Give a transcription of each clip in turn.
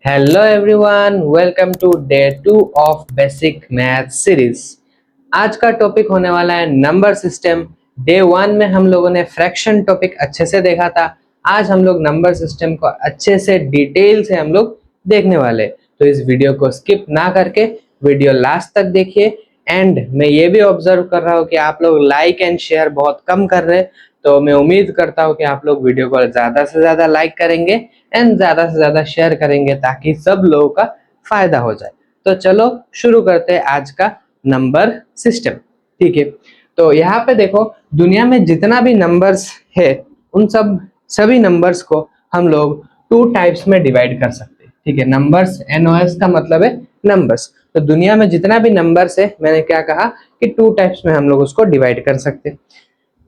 Hello everyone, welcome to day 2 of basic math series. आज का topic होने वाला है नंबर सिस्टम। डे 1 में हम लोगों ने फ्रैक्शन टॉपिक अच्छे से देखा था। आज हम लोग नंबर सिस्टम को अच्छे से डिटेल से हम लोग देखने वाले। तो इस वीडियो को स्किप ना करके वीडियो लास्ट तक देखिए। एंड मैं ये भी ऑब्जर्व कर रहा हूँ कि आप लोग लाइक एंड शेयर बहुत कम कर रहे हैं, तो मैं उम्मीद करता हूँ कि आप लोग वीडियो को ज्यादा से ज्यादा लाइक करेंगे एंड ज्यादा से ज्यादा शेयर करेंगे ताकि सब लोगों का फायदा हो जाए। तो चलो शुरू करते हैं आज का नंबर सिस्टम। ठीक है, तो यहाँ पे देखो, दुनिया में जितना भी नंबर्स है उन सभी नंबर्स को हम लोग 2 टाइप्स में डिवाइड कर सकते हैं। ठीक है, नंबर्स NOS का मतलब है नंबर्स। तो दुनिया में जितना भी नंबर्स है, मैंने क्या कहा कि 2 टाइप्स में हम लोग उसको डिवाइड कर सकते हैं।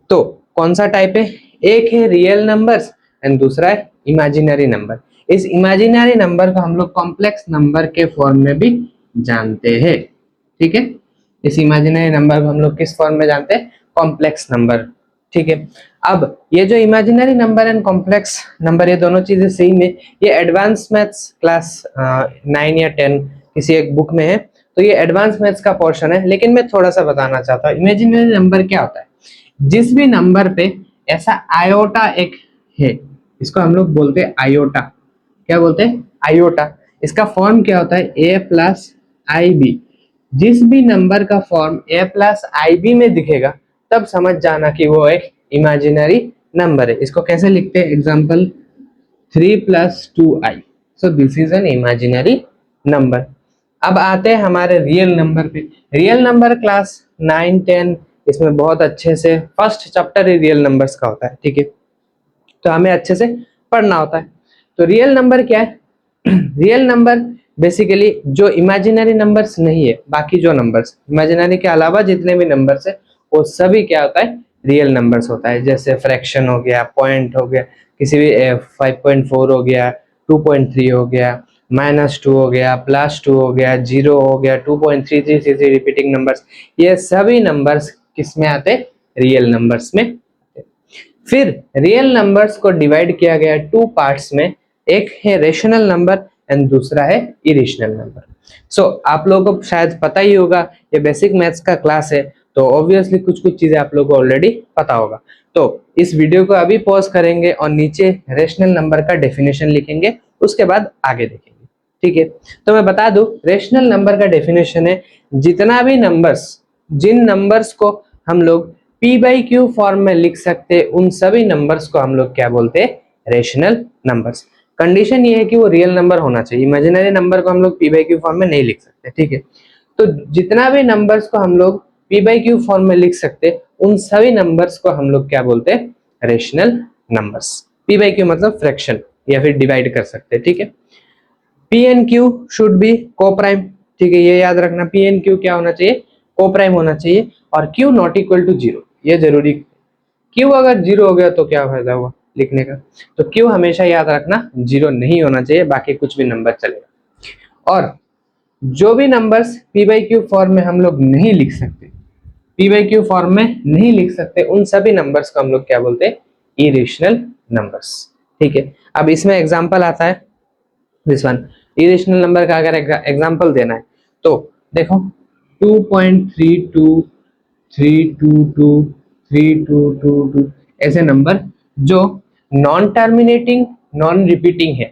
तो कौन सा टाइप है? एक है रियल नंबर्स एंड दूसरा है इमेजिनरी नंबर। इस इमेजिनरी नंबर को हम लोग कॉम्प्लेक्स नंबर के फॉर्म में भी जानते हैं। ठीक है, इस इमेजिनरी नंबर को हम लोग किस फॉर्म में जानते हैं? Complex number. ठीक है, अब ये जो imaginary number and complex number, ये दोनों चीजें सेम है। ये एडवांस मैथ्स क्लास 9 या 10 किसी एक बुक में है, तो ये एडवांस मैथ्स का पोर्शन है। लेकिन मैं थोड़ा सा बताना चाहता हूँ, इमेजिनरी नंबर क्या होता है। जिस भी नंबर पे ऐसा आयोटा एक है, इसको हम लोग बोलते हैं आयोटा। क्या बोलते हैं? आयोटा। इसका फॉर्म क्या होता है? a plus i b. जिस भी नंबर का form a plus i b में दिखेगा, तब समझ जाना कि वो एक इमेजिनरी नंबर है। इसको कैसे लिखते हैं? Example 3 plus 2i, so this is an imaginary number. अब आते हैं हमारे रियल नंबर पे। रियल नंबर क्लास 9 10, इसमें बहुत अच्छे से फर्स्ट चैप्टर ही रियल नंबर्स का होता है। ठीक है, तो हमें अच्छे से पढ़ना होता है। तो रियल नंबर क्या है? रियल नंबर बेसिकली जो इमेजिनरी नंबर्स नहीं है, बाकी जो नंबर्स इमेजिनरी के अलावा जितने भी नंबर्स है वो सभी क्या होता है? रियल नंबर्स होता है। जैसे फ्रैक्शन हो गया, पॉइंट हो गया, किसी भी 5.4 हो गया, 2.3 हो गया, -2 हो गया, +2 हो गया, 0 हो गया, 2.33 रिपीटिंग नंबर्स, ये सभी नंबर्स किस में आते? रियल नंबर्स में। फिर रियल नंबर्स को डिवाइड किया गया 2 पार्ट्स में। एक है रेशनल नंबर एंड दूसरा है इरेशनल नंबर। सो आप लोगों को शायद पता ही होगा, ये बेसिक मैथ्स का क्लास है, तो ऑब्वियसली कुछ कुछ चीजें आप लोगों को ऑलरेडी पता होगा। तो इस वीडियो को अभी पॉज करेंगे और नीचे रेशनल नंबर का डेफिनेशन लिखेंगे, उसके बाद आगे देखेंगे। ठीक है, तो मैं बता दूं, रेशनल नंबर का डेफिनेशन है जितना भी नंबर्स, जिन नंबर्स को हम लोग p/q फॉर्म में लिख सकते हैं, उन सभी नंबर्स को हम लोग क्या बोलते हैं? Rational numbers. कंडीशन ये है कि वो रियल नंबर होना चाहिए। इमेजिनरी नंबर को हम लोग p/q फॉर्म में नहीं लिख सकते। ठीक है, तो जितना भी नंबर्स को हम लोग p/q फॉर्म में लिख सकते, उन सभी नंबर्स को हम लोग क्या बोलते हैं? Rational numbers. p/q मतलब फ्रैक्शन या फिर डिवाइड कर सकते। ठीक है, p and q should be coprime. ठीक है, ये याद रखना, p एंड q क्या होना चाहिए? कोप्राइम होना चाहिए। और q नॉट इक्वल टू 0, ये जरूरी। q अगर 0 हो गया तो क्या फायदा हुआ लिखने का? तो q हमेशा याद रखना 0 नहीं होना चाहिए, बाकी कुछ भी नंबर चलेगा। और जो भी नंबर्स p/q फॉर्म में हम लोग नहीं लिख सकते, p/q फॉर्म में नहीं लिख सकते, उन सभी नंबर्स को हम लोग क्या बोलते हैं? Irrational numbers. ठीक है, अब इसमें एग्जांपल आता है दिस वन। इरेशनल नंबर का अगर एग्जांपल देना है तो देखो, 2.32 322 3222 ऐसे नंबर जो नॉन टर्मिनेटिंग, नॉन रिपीटिंग है।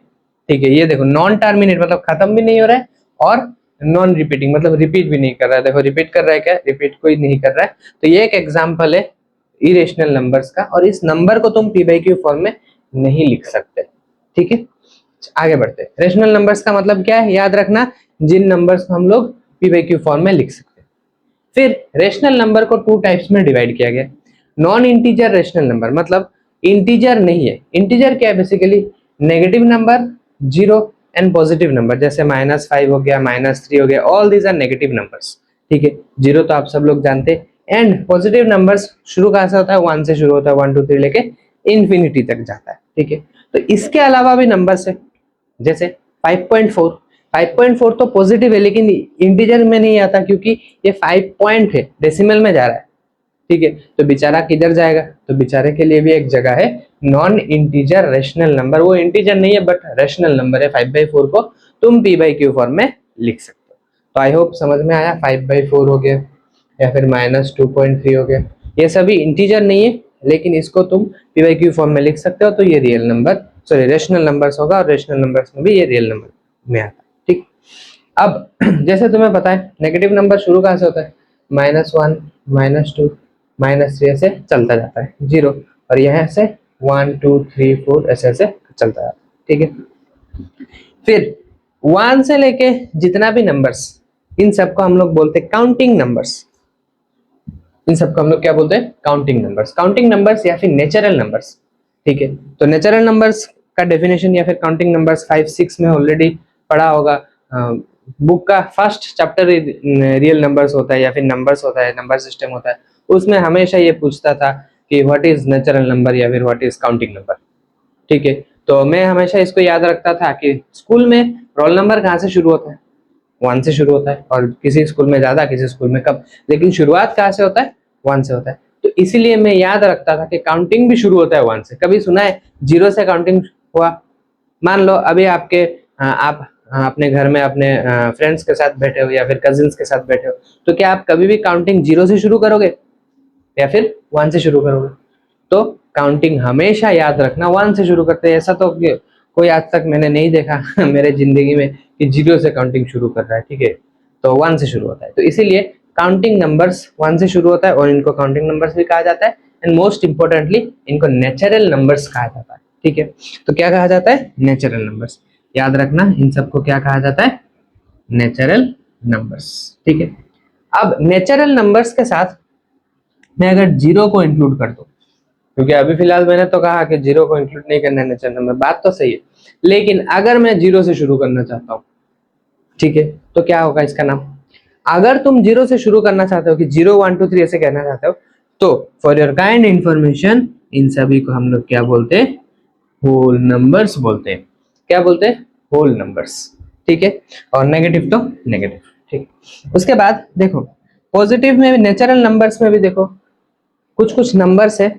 ठीक है, ये देखो, नॉन टर्मिनेट मतलब खत्म भी नहीं हो रहा है, और नॉन रिपीटिंग मतलब रिपीट भी नहीं कर रहा है। देखो, रिपीट कर रहा है क्या? रिपीट कोई नहीं कर रहा है। तो ये एक एग्जांपल है इरेशनल नंबर्स का, और इस नंबर को तुम p/q फॉर्म में नहीं लिख सकते। ठीक है, आगे बढ़ते हैं। रेशनल नंबर्स का मतलब क्या है? याद रखना, जिन नंबर्स को हम लोग p/q फॉर्म में लिख सकते हैं। फिर रेशनल नंबर को 2 टाइप्स में डिवाइड किया गया। नॉन इंटीजर रेशनल नंबर मतलब इंटीजर नहीं है। इंटीजर क्या है? Basically negative number, 0 and positive number, जैसे -5 हो गया, -3 हो गया, all these are negative numbers. ठीक है, 0 तो आप सब लोग जानते हैं। एंड पॉजिटिव नंबर्स शुरू कहां से होता है? 1 से शुरू होता है, 1 2 3 लेके इंफिनिटी तक जाता है। ठीक है, तो इसके अलावा भी नंबर्स है, जैसे 5.4। 5.4 तो पॉजिटिव है, लेकिन इंटीजर में नहीं आता क्योंकि ये 5 पॉइंट है, डेसिमल में जा रहा है। ठीक है, तो बेचारा किधर जाएगा? तो बेचारे के लिए भी एक जगह है, नॉन इंटीजर रेशनल नंबर। वो इंटीजर नहीं है बट रेशनल नंबर है 5/4 को, तुम p/q फॉर्म में लिख सकते हो। तो आई होप समझ में आया। 5/4 हो गया या फिर -2.3 हो गया, ये सभी इंटीजर नहीं है, लेकिन इसको तुम p/q फॉर्म में लिख सकते हो। तो ये real number, sorry rational numbers होगा, और रेशनल नंबर्स में भी ये रियल नंबर में आता है। ठीक, अब जैसे तुम्हें पता है नेगेटिव नंबर शुरू कहाँ से होता है, -1, -2, -3 ऐसे चलता जाता है, 0, और यहाँ से 1 2 3 4 ऐसे ऐसे चलता जाता है। ठीक है, फिर 1 से लेके जितना भी नंबर्स, इन सबको हम लोग बोलते हैं काउंटिंग नंबर्स। इन सबको हम लोग क्या बोलते हैं, काउंटिंग नंबर्स। काउंटिंग नंबर्स या फिर नेचुरल नंबर्स। ठीक है, तो नेचुरल नंबर्स का डेफिनेशन या फिर काउंटिंग नंबर्स 5-6 में ऑलरेडी पढ़ा होगा। बुक का फर्स्ट चैप्टर रियल नंबर्स होता है या फिर नंबर्स होता है, नंबर सिस्टम होता है, उसमें हमेशा ये पूछता था कि व्हाट इज नेचुरल नंबर या फिर व्हाट इज काउंटिंग नंबर। ठीक है, तो मैं हमेशा इसको याद रखता था कि स्कूल में रोल नंबर कहाँ से शुरू होता है, 1 से शुरू होता है, और किसी स्कूल में ज्यादा किसी स्कूल में कम, लेकिन शुरुआत कहाँ से होता है, 1 से होता है। तो इसीलिए मैं याद रखता था कि काउंटिंग भी शुरू होता है 1 से। कभी सुना है 0 से काउंटिंग हुआ? मान लो अभी आप अपने घर में अपने फ्रेंड्स के साथ बैठे हो या फिर कजिन्स के साथ बैठे हो, तो क्या आप कभी भी काउंटिंग 0 से शुरू करोगे या फिर 1 से शुरू करोगे? तो काउंटिंग हमेशा याद रखना 1 से शुरू करते हैं। ऐसा तो कोई आज तक मैंने नहीं देखा मेरे जिंदगी में कि 0 से काउंटिंग शुरू कर रहा है। ठीक है, तो 1 से शुरू होता है। तो इसीलिए काउंटिंग नंबर्स 1 से शुरू होता है, और इनको काउंटिंग नंबर्स भी कहा जाता है, एंड मोस्ट इंपोर्टेंटली इनको नेचुरल नंबर्स कहा जाता है। ठीक है, तो क्या कहा जाता है, नेचुरल नंबर्स। याद रखना इन सबको क्या कहा जाता है, नेचुरल नंबर्स। ठीक है, अब नेचुरल नंबर्स के साथ मैं अगर 0 को इंक्लूड कर दूं, क्योंकि अभी फिलहाल मैंने तो कहा कि 0 को इंक्लूड नहीं करना है नेचुरल नंबर, बात तो सही है, लेकिन अगर मैं 0 से शुरू करना चाहता हूं, ठीक है, तो क्या होगा इसका नाम? अगर तुम 0 से शुरू करना चाहते हो कि 0 1 2 3 ऐसे कहना चाहते हो, तो for your kind information in सभी को हम लोग क्या बोलते हैं, होल नंबर्स बोलते हैं। क्या बोलते हैं, होल नंबर्स। ठीक है, और नेगेटिव तो नेगेटिव। ठीक, उसके बाद देखो पॉजिटिव में, नेचुरल नंबर्स में भी देखो कुछ कुछ नंबर्स है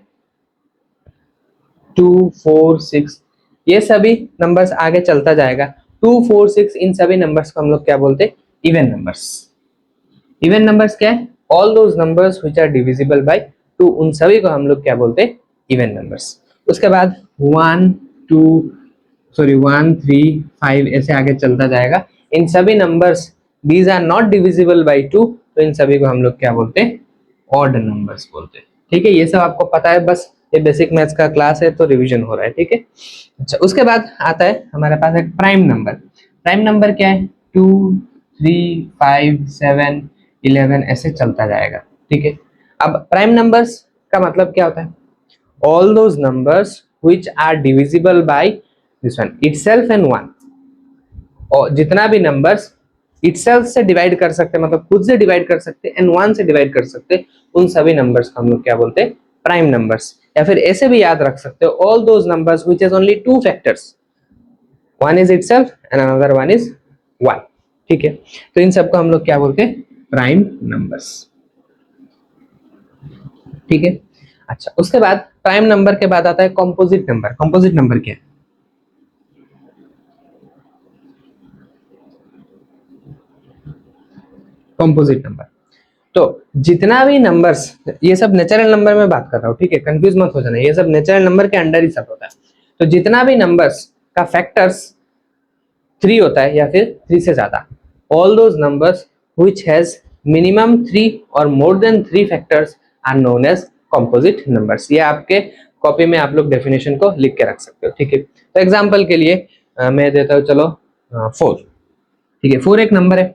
2 4 6, ये सभी नंबर्स आगे चलता जाएगा। 2 4 6 इन सभी नंबर्स को हम लोग क्या बोलते हैं, इवन नंबर्स। इवन नंबर्स क्या है, all those numbers which are divisible by 2, उन सभी को हम लोग क्या बोलते हैं, इवन नंबर्स। उसके बाद 1 3 5 ऐसे आगे चलता जाएगा। इन सभी numbers these are not divisible by 2, तो इन सभी को हम लोग क्या बोलते हैं, ऑड नंबर्स बोलते हैं। ठीक है, ये सब आपको पता है, बस ये बेसिक मैथ्स का क्लास है तो रिवीजन हो रहा है। ठीक है, अच्छा उसके बाद आता है हमारे पास एक प्राइम नंबर। प्राइम नंबर क्या है, 2 3 5 7 11 ऐसे चलता जाएगा। ठीक है, अब प्राइम नंबर्स का मतलब क्या होता है, all those numbers which are divisible by this one itself and 1, और जितना भी नंबर्स इटसेल्फ से डिवाइड कर सकते हैं, मतलब खुद से डिवाइड कर सकते हैं, एंड 1 से डिवाइड कर सकते हैं, उन सभी नंबर्स को हम लोग क्या बोलते हैं, प्राइम नंबर्स। या फिर ऐसे भी याद रख सकते हो, all those numbers which has only 2 factors, one is itself and another one is 1। ठीक है, तो इन सबको हम लोग क्या बोलते हैं, प्राइम नंबर्स। ठीक है, अच्छा उसके बाद प्राइम नंबर के बाद आता है कंपोजिट नंबर। कंपोजिट नंबर क्या है, कंपोजिट नंबर, तो जितना भी नंबर्स, ये सब नेचुरल नंबर में बात कर रहा हूँ, ठीक है, कंफ्यूज मत हो जाना, ये सब नेचुरल नंबर के अंडर ही सब होता है। तो जितना भी नंबर्स का फैक्टर्स 3 होता है या फिर 3 से ज्यादा, all those numbers which has minimum 3 और more than 3 factors are known as composite numbers. ये आपके कॉपी में आप लोग डेफिनेशन को लिख के रख सकते हो। ठीक है, तो एग्जांपल के लिए मैं देता हूँ, चलो 4। ठीक है, 4 एक नंबर है,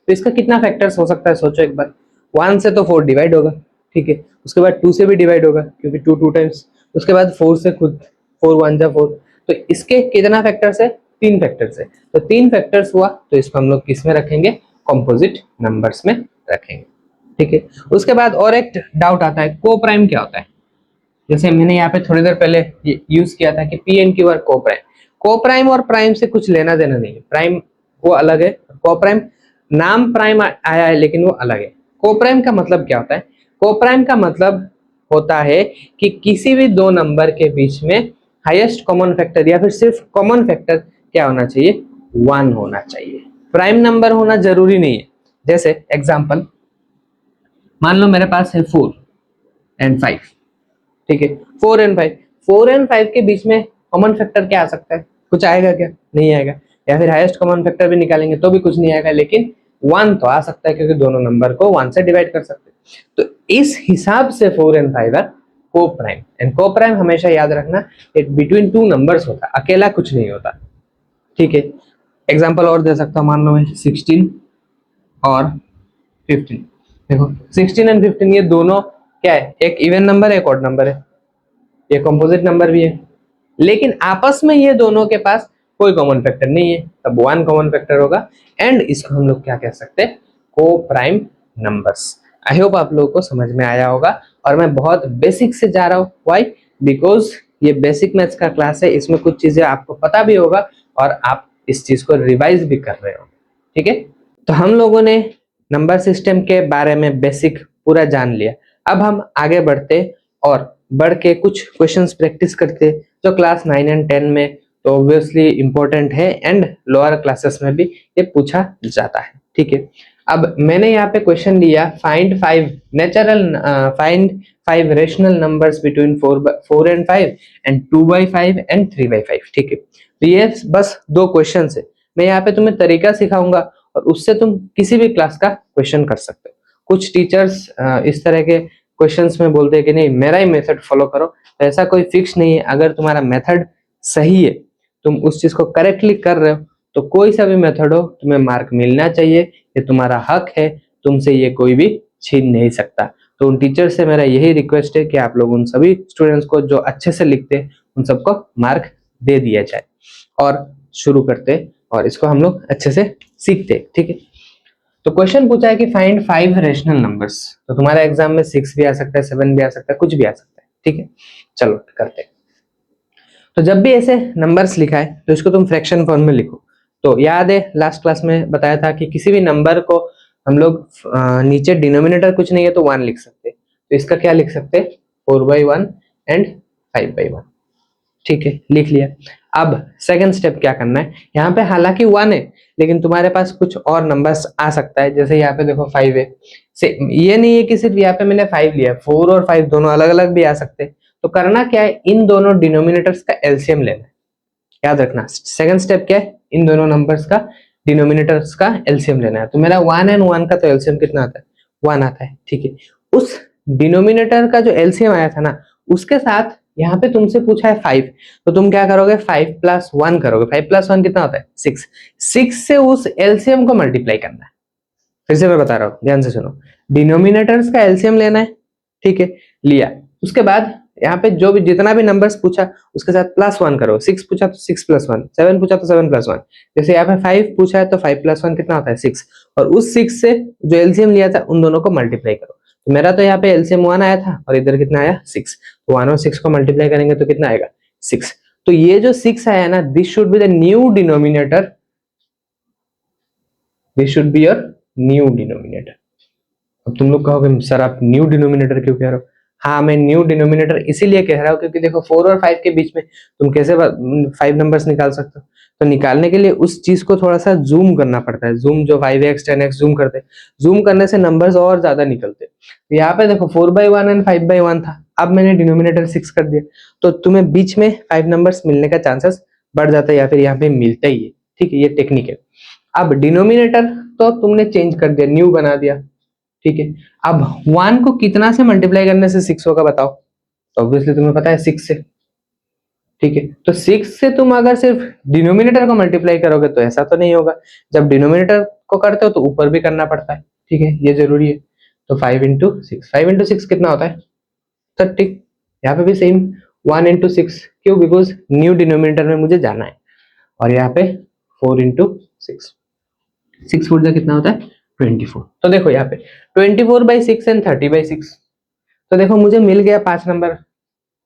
तो इसका कितना फैक्टर्स हो सकता है, सोचो एक बार। 1 से तो 4 डिवाइड होगा, ठीक है, उसके बाद 2 से भी डिवाइड होगा क्योंकि 2 टाइम्स, उसके बाद 4 से खुद, 4 1 जा 4, तो इसके कितना फैक्टर्स है, 3 फैक्टर्स है। तो 3 फैक्टर्स हुआ, तो इसको हम लोग किस में रखेंगे, कंपोजिट नंबर्स में रखेंगे। ठीक है, उसके बाद और एक डाउट आता है, को प्राइम क्या होता है। जैसे मैंने यहाँ पे थोड़ी देर पहले यूज किया था कि पी एंड क्यू आर को प्राइम। को प्राइम और प्राइम से कुछ लेना देना नहीं है, प्राइम वो अलग है, को प्राइम नाम प्राइम आया है लेकिन वो अलग है। को प्राइम का मतलब क्या होता है, को प्राइम का मतलब होता है कि किसी भी दो नंबर के बीच में हाईएस्ट कॉमन फैक्टर या फिर सिर्फ कॉमन फैक्टर क्या होना चाहिए, 1 होना चाहिए। प्राइम नंबर होना जरूरी नहीं है। जैसे एग्जांपल, मान लो मेरे पास है 4 एंड 5, ठीक है, 4 एंड 5, 4 एंड 5 के बीच में कॉमन फैक्टर क्या आ सकता है? कुछ आएगा क्या? नहीं आएगा। या फिर हाईएस्ट कॉमन फैक्टर भी निकालेंगे तो भी कुछ नहीं आएगा, लेकिन 1 तो आ सकता है क्योंकि दोनों नंबर को 1 से डिवाइड कर सकते हैं। तो इस हिसाब से 4 एंड 5 आर को प्राइम। एंड को प्राइम हमेशा याद रखना, इट बिटवीन टू नंबर्स होता है, अकेला कुछ नहीं होता, ठीक है। एग्जाम्पल और दे सकता हूँ, मान लो मैं 16 और 15, देखो 16 एंड 15 ये दोनों क्या है? एक इवन नंबर है, एक ऑड नंबर है, ये कंपोजिट नंबर भी है, लेकिन आपस में ये दोनों के पास कोई कॉमन फैक्टर नहीं है, तब 1 कॉमन फैक्टर होगा। एंड इसको हम लोग क्या कह सकते हैं? को प्राइम नंबर्स। आई होप आप लोगों को समझ में आया होगा, और मैं बहुत बेसिक से जा रहा हूँ। व्हाई? बिकॉज ये बेसिक मैथ्स का क्लास है, इसमें कुछ चीजें आपको पता भी होगा और आप इस चीज को रिवाइज भी कर रहे हो, ठीक है। तो हम लोगों ने नंबर सिस्टम के बारे में बेसिक पूरा जान लिया। अब हम आगे बढ़ते और बढ़ के कुछ क्वेश्चंस प्रैक्टिस करते जो क्लास 9 एंड 10 में तो ऑब्वियसली इंपॉर्टेंट है, एंड लोअर क्लासेस में भी ये पूछा जाता है, ठीक है। अब मैंने यहाँ पे क्वेश्चन लिया, find 5 rational numbers between 4 and 5 and 2/5 and 3/5, ठीक है। तो ये बस दो क्वेश्चन है। मैं यहाँ पे तुम्हें तरीका सिखाऊंगा और उससे तुम किसी भी क्लास का क्वेश्चन कर सकते हो। कुछ टीचर्स इस तरह के क्वेश्चंस में बोलते हैं कि नहीं मेरा ही मेथड फॉलो करो, तो ऐसा कोई फिक्स नहीं है। अगर तुम्हारा मेथड सही है, तुम उस चीज को करेक्टली कर रहे हो, तो कोई सा भी मेथड हो तुम्हें मार्क मिलना चाहिए, ये तुम्हारा हक है, तुमसे ये कोई भी छीन नहीं सकता। तो उन टीचर से मेरा यही रिक्वेस्ट है कि आप लोग उन सभी स्टूडेंट्स को जो अच्छे से लिखते हैं उन सबको मार्क दे दिया जाए। और शुरू करते और इसको हम लोग अच्छे से सीखते, ठीक है। तो क्वेश्चन पूछा है कि फाइंड 5 रेशनल नंबर्स। तो तुम्हारे एग्जाम में 6 भी आ सकता है, 7 भी आ सकता है, कुछ भी आ सकता है, ठीक है। चलो करते हैं। तो जब भी ऐसे नंबर्स लिखा है तो इसको तुम फ्रैक्शन फॉर्म में लिखो। तो याद है लास्ट क्लास में बताया था कि किसी भी नंबर को हम लोग नीचे डिनोमिनेटर कुछ नहीं है तो 1 लिख सकते हैं, तो इसका क्या लिख सकते हैं? 4/1 एंड 5/1, ठीक है, लिख लिया। अब सेकंड स्टेप क्या करना है? यहाँ पे हालांकि 1 है, लेकिन तुम्हारे पास कुछ और नंबर्स आ सकता है। जैसे यहाँ पे देखो 5 है, से ये नहीं है कि सिर्फ यहाँ पे मैंने 5 लिया, 4 और 5 दोनों अलग अलग भी आ सकते हैं। तो करना क्या है? इन दोनों डिनोमिनेटर्स का एलसीएम लेना है। याद रखना सेकंड स्टेप क्या है? इन दोनों नंबर्स का डिनोमिनेटर्स का एलसीएम लेना है। तो मेरा 1 एंड 1 का तो एलसीएम कितना आता है? 1 आता है, ठीक है। उस डिनोमिनेटर का जो एलसीएम आया था ना, उसके साथ यहाँ पे तुमसे पूछा है 5, तो तुम क्या करोगे? 5 + 1 करोगे। 5 + 1 कितना होता है? 6। 6 से उस एलसीएम को मल्टीप्लाई करना है। फिर से मैं बता रहा हूँ, ध्यान से सुनो। डिनोमिनेटर्स का एलसीएम लेना है, ठीक है, लिया। उसके बाद यहाँ पे जो भी जितना भी नंबर्स पूछा उसके साथ +1 करो। 6 पूछा तो 6 + 1, 7 पूछा तो 7 + 1। जैसे यहाँ पे 5 पूछा है तो 5 + 1 कितना होता है? 6। और उस 6 से जो एलसीएम लिया था उन दोनों को मल्टीप्लाई करो। तो मेरा तो यहाँ पे एलसीएम 1 आया था और इधर कितना आया? 6। तो 1 और 6 को मल्टीप्लाई करेंगे तो कितना आएगा? 6। तो ये जो 6 आया ना, this should be the new denominator, this should be your new denominator. अब तुम लोग कहोगे सर आप न्यू डिनोमिनेटर क्यों कह रहे हो? हाँ, मैं न्यू डिनोमिनेटर इसीलिए कह रहा हूँ क्योंकि देखो 4 और 5 के बीच में तुम कैसे 5 नंबर्स निकाल सकते हो? तो निकालने के लिए उस चीज को थोड़ा सा जूम करना पड़ता है। जूम जो 5x 10x जूम करते हैं, जूम करने से नंबर्स और ज्यादा निकलते हैं। तो यहाँ पे देखो 4/1 एंड 5/1 था, अब मैंने डिनोमिनेटर 6 कर दिया, तो तुम्हें बीच में 5 नंबर्स मिलने का चांसेस बढ़ जाता है, या फिर यहाँ पे मिलता ही है, ठीक है। ये टेक्निक है। अब डिनोमिनेटर तो तुमने चेंज कर दिया, न्यू बना दिया, ठीक है। अब 1 को कितना से मल्टीप्लाई करने से 6 होगा बताओ? तो ऑब्वियसली तुम्हें पता है 6 से, ठीक है। तो 6 से तुम अगर सिर्फ डिनोमिनेटर को मल्टीप्लाई करोगे तो ऐसा तो नहीं होगा। जब डिनोमिनेटर को करते हो तो ऊपर भी करना पड़ता है, ठीक है, ये जरूरी है। तो 5 × 6, 5 × 6 कितना होता है? 30। यहाँ पे भी सेम 1 × 6, क्यों? बिकॉज न्यू डिनोमिनेटर में मुझे जाना है। और यहाँ पे 4 × 6, 6 4 कितना होता है? 24। तो देखो यहाँ पे 24/6 एंड 30/6। तो देखो मुझे मिल गया 5 नंबर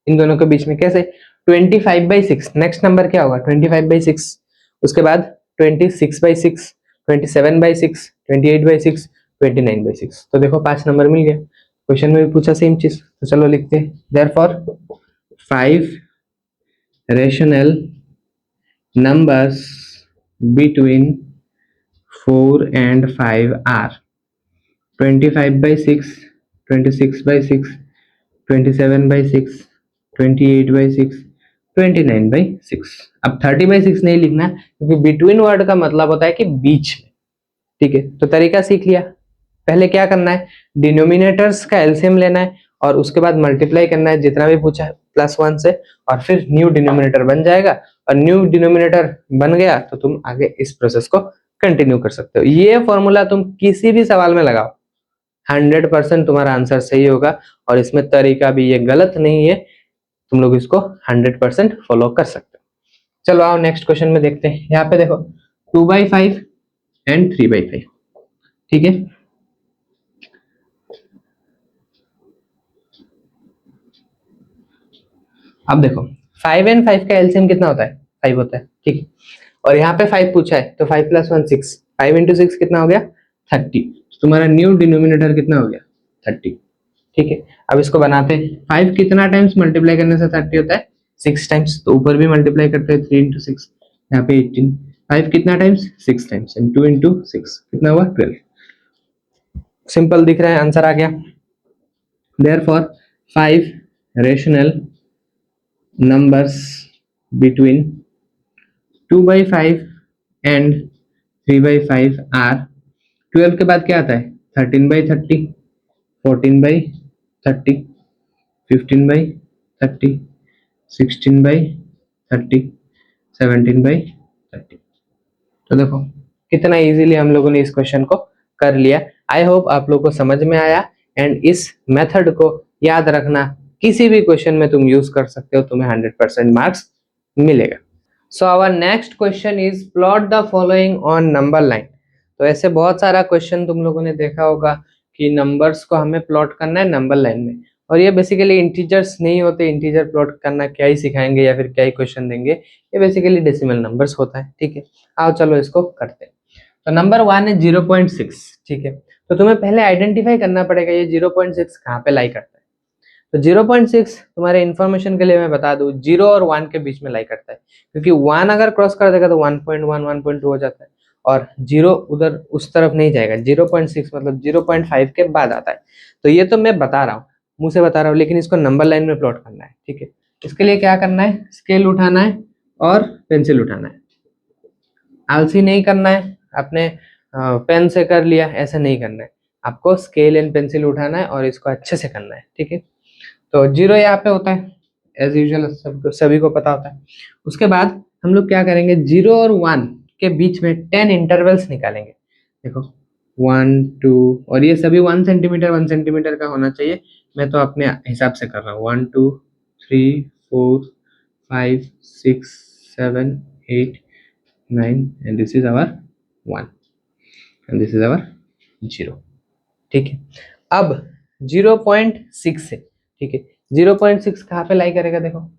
इन दोनों के बीच में। कैसे? 25/6, नेक्स्ट नंबर क्या होगा? 25/6। उसके बाद 26/6, 27/6, 28/6, 29/6। तो देखो 5 नंबर मिल गया। क्वेश्चन में भी पूछा सेम चीज, तो चलो लिखते हैं। Therefore 5 rational numbers between 4 and 5 are 25/6, 26/6, 27/6, 28/6, 29/6। अब 30/6 नहीं लिखना क्योंकि बिटवीन वर्ड का मतलब होता है कि बीच में। ठीक है, तो तरीका सीख लिया। पहले क्या करना है, डिनोमिनेटर्स का एलसीएम लेना है और उसके बाद मल्टीप्लाई करना है जितना भी पूछा है +1 से, और फिर न्यू डिनोमिनेटर बन जाएगा। और न्यू डिनोमिनेटर बन गया तो तुम आगे इस प्रोसेस को कंटिन्यू कर सकते हो। ये फॉर्मूला तुम किसी भी सवाल में लगाओ, 100% तुम्हारा आंसर सही होगा। और इसमें तरीका भी ये गलत नहीं है, तुम लोग इसको 100% फॉलो कर सकते हो। चलो आओ नेक्स्ट क्वेश्चन में देखते हैं। यहाँ पे देखो 2/5 एंड 3/5। ठीक है, अब देखो 5 एंड 5 का एलसीएम कितना होता है, 5 होता है। ठीक है, और यहाँ पे 5 पूछा है तो 5 + 1 6, 5 × 6 कितना हो गया 30। तो तुम्हारा न्यू डिनोमिनेटर कितना हो गया 30। ठीक है, अब इसको बनाते हैं। 5 कितना टाइम्स मल्टीप्लाई करने से 30 होता है, 6 टाइम्स। तो ऊपर भी मल्टीप्लाई करते हैं, 3 × 6, यहाँ पे 18। 5 कितना टाइम्स, 6 टाइम्स, एंड 2 × 6 कितना हुआ 12। सिंपल दिख रहा है, आंसर आ गया। Therefore 5 rational numbers between 2/5 and 3/5 are 12 के बाद क्या आता है 13/30, 14/30, 15/30, 16/30, 17/30। तो देखो कितना इजीली हम लोगों ने इस क्वेश्चन को कर लिया। आई होप आप लोग को समझ में आया, एंड इस मेथड को याद रखना, किसी भी क्वेश्चन में तुम यूज कर सकते हो, तुम्हें 100% मार्क्स मिलेगा। So our next question is plot the following on number line. तो ऐसे बहुत सारा क्वेश्चन तुम लोगों ने देखा होगा कि नंबर्स को हमें प्लॉट करना है नंबर लाइन में, और ये बेसिकली इंटीजर्स नहीं होते। इंटीजर प्लॉट करना क्या ही सिखाएंगे या फिर क्या ही क्वेश्चन देंगे, ये बेसिकली डेसिमल नंबर्स होता है। ठीक है, आओ चलो इसको करते हैं। तो नंबर 1 है 0.6। ठीक है, तो तुम्हें पहले आइडेंटिफाई करना पड़ेगा ये 0.6 कहाँ पे लाई करता है। तो 0.6 तुम्हारे इंफॉर्मेशन के लिए मैं बता दूं, 0 और 1 के बीच में लाई करता है, क्योंकि 1 अगर क्रॉस कर देगा तो 1.1 1.2 हो जाता है, और 0 उधर उस तरफ नहीं जाएगा। 0.6 मतलब 0.5 के बाद आता है। तो ये तो मैं बता रहा हूँ, मुंह से बता रहा हूँ, लेकिन इसको नंबर लाइन में प्लॉट करना है। ठीक है, इसके लिए क्या करना है, स्केल उठाना है और पेंसिल उठाना है। आलसी नहीं करना है, अपने पेन से कर लिया ऐसा नहीं करना है, आपको स्केल एंड पेंसिल उठाना है और इसको अच्छे से करना है। ठीक है, तो 0 यहाँ पे होता है एज यूजुअल, सभी को पता होता है। उसके बाद हम लोग क्या करेंगे, 0 और 1 के बीच में 10 इंटरवल्स निकालेंगे। देखो 1 2, और ये सभी 1 सेंटीमीटर 1 सेंटीमीटर का होना चाहिए। मैं तो अपने हिसाब से कर रहा हूँ, 1 2 3 4 5 6 7 8 9, and this is our 1 and this is our 0। ठीक है, अब 0.6 से, ठीक है, 0.6 कहाँ पे लाई करेगा, देखो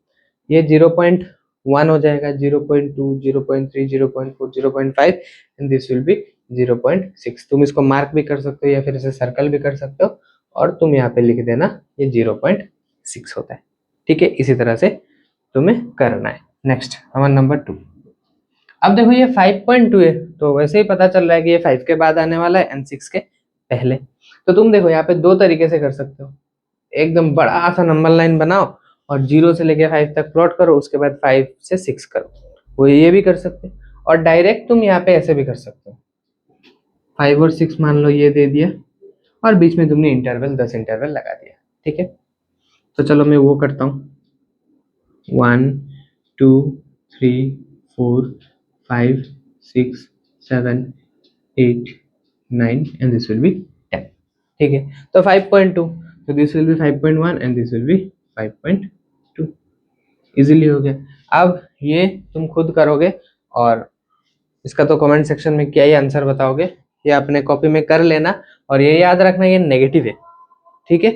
ये 0.1 हो जाएगा, 0.2 0.3 0.4 0.5, एंड दिस विल बी 0.6। तुम इसको मार्क भी कर सकते हो या फिर इसे सर्कल भी कर सकते हो, और तुम यहाँ पे लिख देना ये 0.6 होता है। ठीक है, इसी तरह से तुम्हें करना है। नेक्स्ट हमारा नंबर 2। अब देखो ये 5.2 है, तो वैसे ही पता चल रहा है कि ये 5 के बाद आने वाला है एंड 6 के पहले। तो तुम देखो यहाँ पे दो तरीके से कर सकते हो, एकदम बड़ा सा नंबर लाइन बनाओ और 0 से लेके 5 तक प्लॉट करो, उसके बाद 5 से 6 करो, वो ये भी कर सकते हो। और डायरेक्ट तुम यहाँ पे ऐसे भी कर सकते हो, 5 और 6 मान लो ये दे दिया, और बीच में तुमने इंटरवल 10 इंटरवल लगा दिया। ठीक है, तो चलो मैं वो करता हूँ, 1 2 3 4 5 6 7 8 9 and this will be 10। ठीक है, तो 5.2, तो this will be 5.1 and this will be 5.2। Easily हो गया। अब ये तुम खुद करोगे, और इसका तो कमेंट सेक्शन में क्या ही आंसर बताओगे, ये अपने कॉपी में कर लेना, और ये याद रखना ये नेगेटिव है। ठीक है,